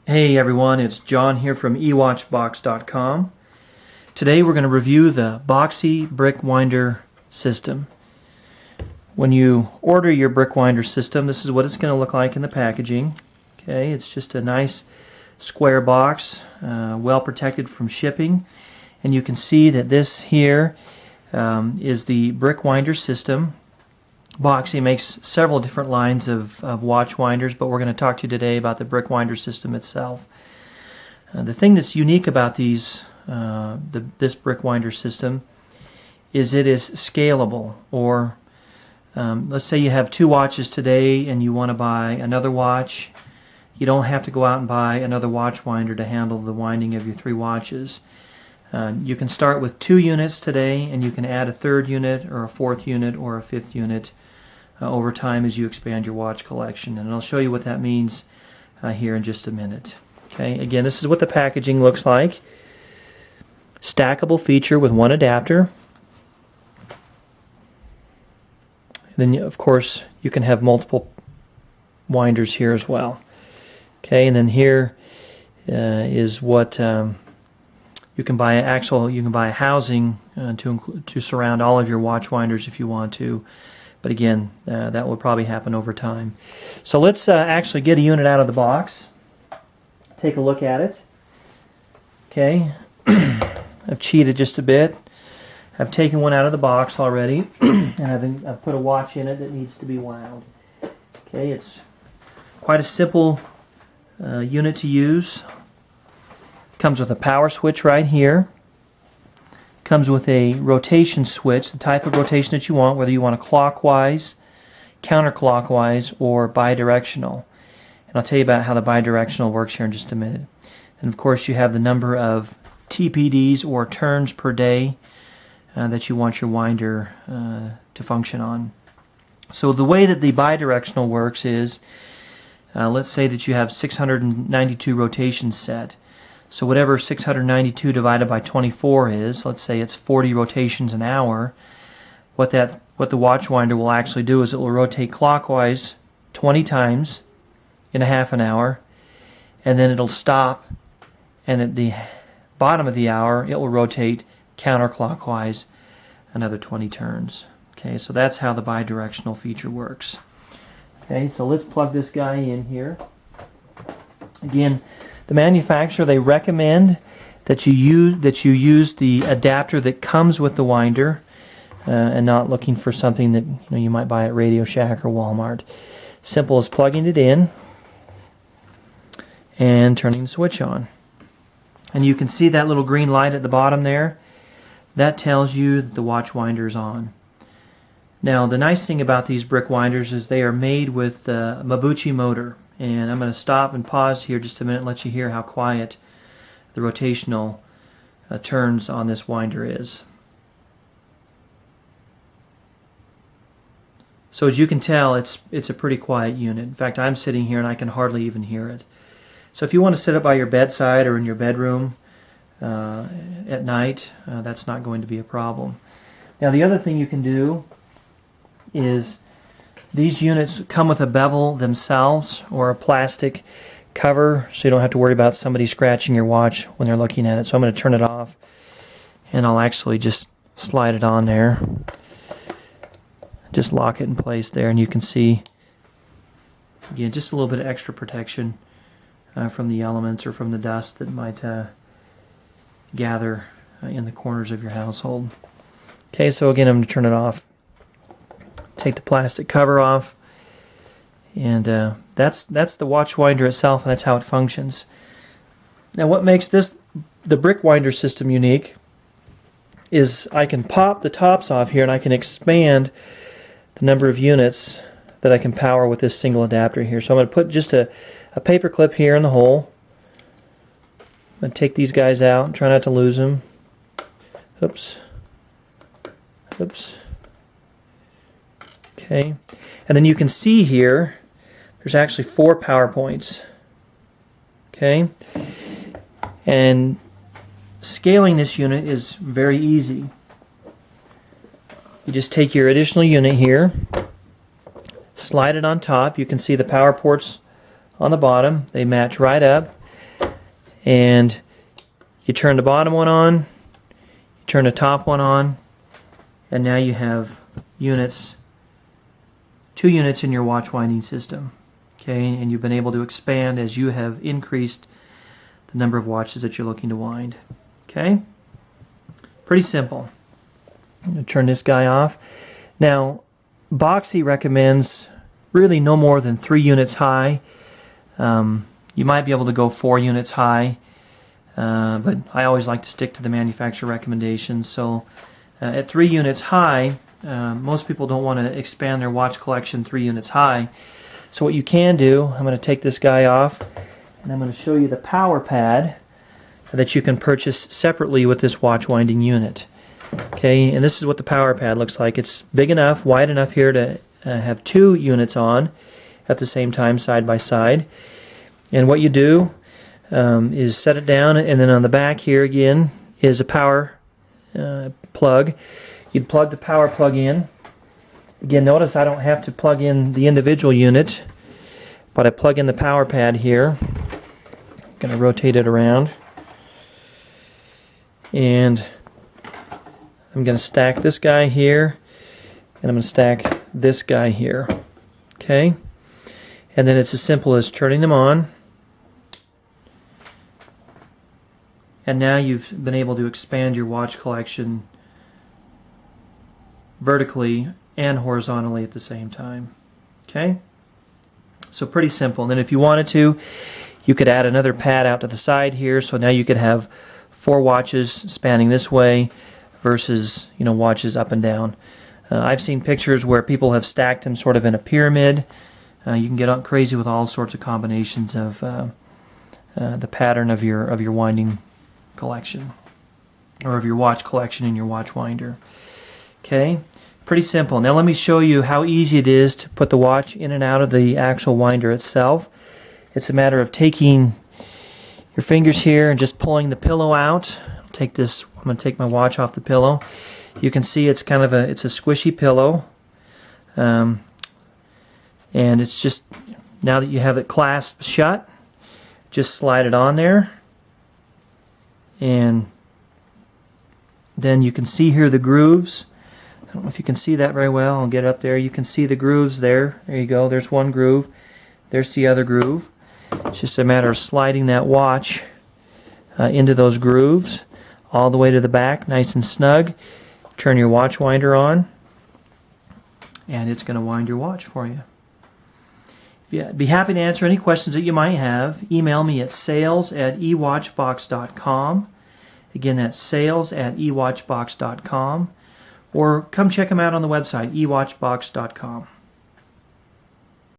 Hey everyone, it's John here from eWatchbox.com. Today we're going to review the Boxy brick winder system. When you order your brick winder system, this is what it's going to look like in the packaging. Okay, it's just a nice square box, well protected from shipping. And you can see that this here is the brick winder system. Boxy makes several different lines of watch winders, but we're going to talk to you today about the brick winder system itself. The thing that's unique about this brick winder system is it is scalable. Or let's say you have 2 watches today and you want to buy another watch. You don't have to go out and buy another watch winder to handle the winding of your 3 watches. You can start with 2 units today, and you can add a 3rd unit or a 4th unit or a 5th unit over time as you expand your watch collection. And I'll show you what that means here in just a minute. Okay, again, this is what the packaging looks like. Stackable feature with 1 adapter. And then, of course, you can have multiple winders here as well. Okay, and then here is what you can buy a housing to surround all of your watch winders if you want to. But again, that will probably happen over time. So let's actually get a unit out of the box. Take a look at it. Okay, I've cheated just a bit. I've taken one out of the box already, and I've put a watch in it that needs to be wound. Okay, it's quite a simple unit to use. Comes with a power switch right here. Comes with a rotation switch, the type of rotation that you want, whether you want a clockwise, counterclockwise, or bidirectional. And I'll tell you about how the bidirectional works here in just a minute. And of course you have the number of TPDs or turns per day that you want your winder to function on. So the way that the bidirectional works is, let's say that you have 692 rotations set. So whatever 692 divided by 24 is, let's say it's 40 rotations an hour, what the watch winder will actually do is it will rotate clockwise 20 times in a half an hour, and then it'll stop, and at the bottom of the hour it will rotate counterclockwise another 20 turns. Okay, so that's how the bidirectional feature works. Okay, so let's plug this guy in here. Again, the manufacturer, they recommend that you use the adapter that comes with the winder, and not looking for something that you might buy at Radio Shack or Walmart. Simple as plugging it in and turning the switch on. And you can see that little green light at the bottom there. That tells you that the watch winder is on. Now, the nice thing about these brick winders is they are made with the Mabuchi motor. And I'm going to stop and pause here just a minute and let you hear how quiet the rotational turns on this winder is. So as you can tell, it's a pretty quiet unit. In fact, I'm sitting here and I can hardly even hear it. So if you want to sit up by your bedside or in your bedroom at night, that's not going to be a problem. Now, the other thing you can do is these units come with a bevel themselves or a plastic cover, so you don't have to worry about somebody scratching your watch when they're looking at it. So I'm going to turn it off, and I'll actually just slide it on there. Just lock it in place there, and you can see, again, just a little bit of extra protection from the elements or from the dust that might gather in the corners of your household. Okay, so again, I'm going to turn it off. Take the plastic cover off, and that's the watch winder itself, and that's how it functions. Now, what makes the brick winder system unique is I can pop the tops off here, and I can expand the number of units that I can power with this single adapter here. So I'm going to put just a paper clip here in the hole. I'm going to take these guys out and try not to lose them. Oops. Oops. Okay, and then you can see here there's actually 4 power points. Okay, and scaling this unit is very easy. You just take your additional unit here, slide it on top. You can see the power ports on the bottom. They match right up. and you turn the bottom one on, you turn the top one on, and now you have units, 2 units in your watch winding system. Okay, and you've been able to expand as you have increased the number of watches that you're looking to wind. Okay, pretty simple. I'm going to turn this guy off. Now, Boxy recommends really no more than 3 units high. You might be able to go 4 units high, but I always like to stick to the manufacturer recommendations. So at 3 units high, most people don't want to expand their watch collection 3 units high. So what you can do, I'm going to take this guy off, and I'm going to show you the power pad that you can purchase separately with this watch winding unit. Okay, and this is what the power pad looks like. It's big enough, wide enough here to have 2 units on at the same time, side by side. And what you do is set it down, and then on the back here again is a power plug. You'd plug the power plug in. Again, notice I don't have to plug in the individual unit, but I plug in the power pad here. I'm going to rotate it around, and I'm going to stack this guy here, and I'm going to stack this guy here. Okay? And then it's as simple as turning them on, and now you've been able to expand your watch collection vertically and horizontally at the same time. Okay? So pretty simple. And then if you wanted to, you could add another pad out to the side here, so now you could have 4 watches spanning this way versus, you know, watches up and down. I've seen pictures where people have stacked them sort of in a pyramid. You can get crazy with all sorts of combinations of the pattern of your winding collection, or of your watch collection in your watch winder. Okay, pretty simple. Now let me show you how easy it is to put the watch in and out of the actual winder itself. It's a matter of taking your fingers here and just pulling the pillow out. I'm going to take my watch off the pillow. You can see it's kind of it's a squishy pillow, and it's just, now that you have it clasped shut, just slide it on there, and then you can see here the grooves. I don't know if you can see that very well. I'll get it up there. You can see the grooves there. There you go. There's one groove. There's the other groove. It's just a matter of sliding that watch into those grooves all the way to the back, nice and snug. Turn your watch winder on, and it's going to wind your watch for you. I'd be happy to answer any questions that you might have. Email me at sales@eWatchbox.com. Again, that's sales@eWatchbox.com. Or come check them out on the website, eWatchbox.com.